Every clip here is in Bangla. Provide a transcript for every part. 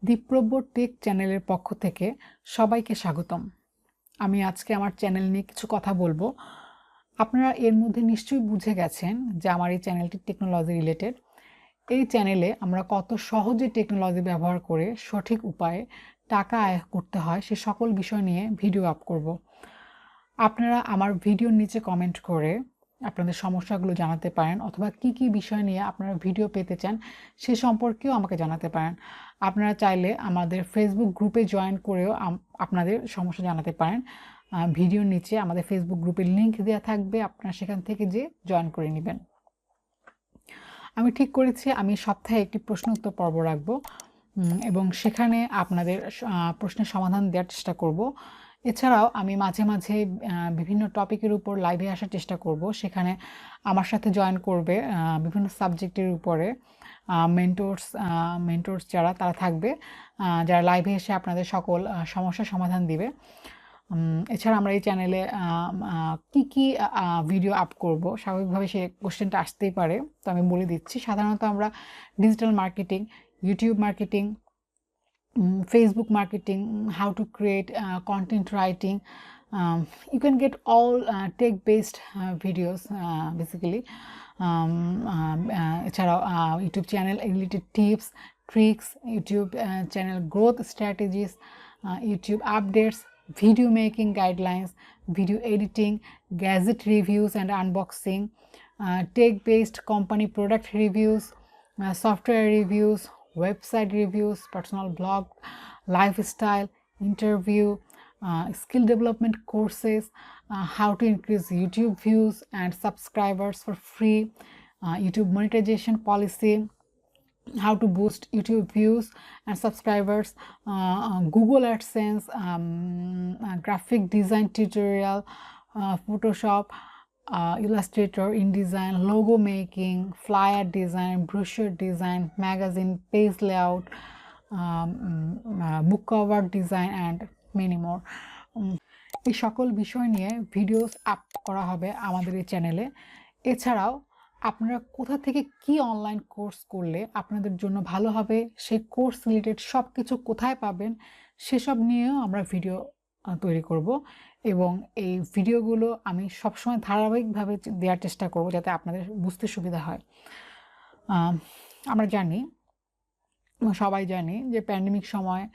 দীপ্রব্য টেক চ্যানেলের পক্ষ থেকে সবাইকে স্বাগতম। আমি আজকে আমার চ্যানেল নিয়ে কিছু কথা বলবো। আপনারা এর মধ্যে নিশ্চয়ই বুঝে গেছেন যে আমার এই চ্যানেলটি টেকনোলজি রিলেটেড। এই চ্যানেলে আমরা কত সহজে টেকনোলজি ব্যবহার করে সঠিক উপায়ে টাকা আয় করতে হয় সে সকল বিষয় নিয়ে ভিডিও আপ করব। আপনারা আমার ভিডিওর নিচে কমেন্ট করে আপনাদের সমস্যাগুলো জানাতে পারেন, অথবা কি কি বিষয় নিয়ে আপনারা ভিডিও পেতে চান সে সম্পর্কেও আমাকে জানাতে পারেন। আপনারা চাইলে আমাদের ফেসবুক গ্রুপে জয়েন করেও আপনাদের সমস্যা জানাতে পারেন। ভিডিওর নিচে আমাদের ফেসবুক গ্রুপের লিংক দেওয়া থাকবে, আপনারা সেখান থেকে যে জয়েন করে নেবেন। আমি ঠিক করেছি আমি সপ্তাহে একটি প্রশ্ন উত্তর পর্ব রাখবো এবং সেখানে আপনাদের প্রশ্নের সমাধান দেওয়ার চেষ্টা করব। এছাড়াও আমি মাঝে মাঝে বিভিন্ন টপিকের উপর লাইভে আসার চেষ্টা করব। সেখানে আমার সাথে জয়েন করবে বিভিন্ন সাবজেক্টের উপরে মেন্টরস যারা তারা থাকবে, যারা লাইভে এসে আপনাদের সকল সমস্যার সমাধান দিবে। এছাড়া আমরা এই চ্যানেলে কি কি ভিডিও আপ করব, স্বাভাবিকভাবে সে কোশ্চেনটা আসতেই পারে, তো আমি বলে দিচ্ছি। সাধারণত আমরা digital marketing, YouTube marketing, Facebook marketing, how to create content writing. You can get all tech-based videos basically. এছাড়াও YouTube channel related tips, tricks, YouTube channel growth strategies, YouTube updates, video making guidelines, video editing, gadget reviews and unboxing, tech-based company product reviews, software reviews, website reviews, personal blog, lifestyle, interview, skill development courses, how to increase YouTube views and subscribers for free, YouTube monetization policy, how to boost YouTube views and subscribers, Google AdSense, graphic design tutorial, Photoshop, Illustrator, InDesign, logo making, flyer design, brochure design, magazine page layout, book cover design and many more. এই সকল বিষয় নিয়ে ভিডিওস আপ করা হবে আমাদের এই চ্যানেলে। এছাড়াও আপনারা কোথা থেকে কি অনলাইন কোর্স করলে আপনাদের জন্য ভালো হবে, সেই কোর্স রিলেটেড সব কিছু কোথায় পাবেন সেসব নিয়েও আমরা ভিডিও তৈরি করব, এবং এই ভিডিওগুলো আমি সবসময় ধারাবাহিকভাবে দেওয়ার চেষ্টা করব যাতে আপনাদের বুঝতে সুবিধা হয়। আমরা জানি, সবাই জানি যে প্যান্ডেমিক সময়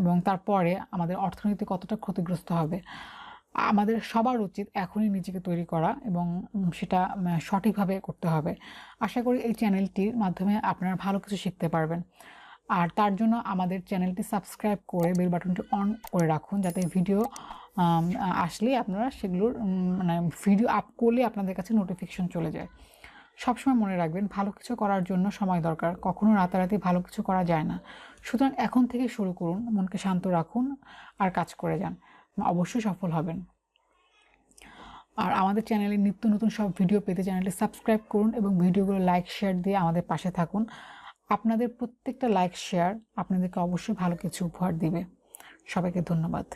এবং তারপরে আমাদের অর্থনীতি কতটা ক্ষতিগ্রস্ত হবে। আমাদের সবার উচিত এখনই নিজেকে তৈরি করা এবং সেটা সঠিকভাবে করতে হবে। আশা করি এই চ্যানেলটির মাধ্যমে আপনারা ভালো কিছু শিখতে পারবেন। আর তার জন্য আমাদের চ্যানেলটি সাবস্ক্রাইব করে বেল বাটনটি অন করে রাখুন, যাতে ভিডিও আসলেই আপনারা সেগুলোর ভিডিও আপ করলে আপনাদের কাছে নোটিফিকেশন চলে যায়। সবসময় মনে রাখবেন, ভালো কিছু করার জন্য সময় দরকার, কখনো রাতারাতি ভালো কিছু করা যায় না। সুতরাং এখন থেকে শুরু করুন, মনকে শান্ত রাখুন আর কাজ করে যান, অবশ্যই সফল হবেন। আর আমাদের চ্যানেলে নিত্য নতুন সব ভিডিও পেতে চ্যানেলটি সাবস্ক্রাইব করুন এবং ভিডিওগুলো লাইক শেয়ার দিয়ে আমাদের পাশে থাকুন। আপনাদের প্রত্যেকটা লাইক শেয়ার আপনাদেরকে অবশ্যই ভালো কিছু উপহার দিবে। সবাইকে ধন্যবাদ।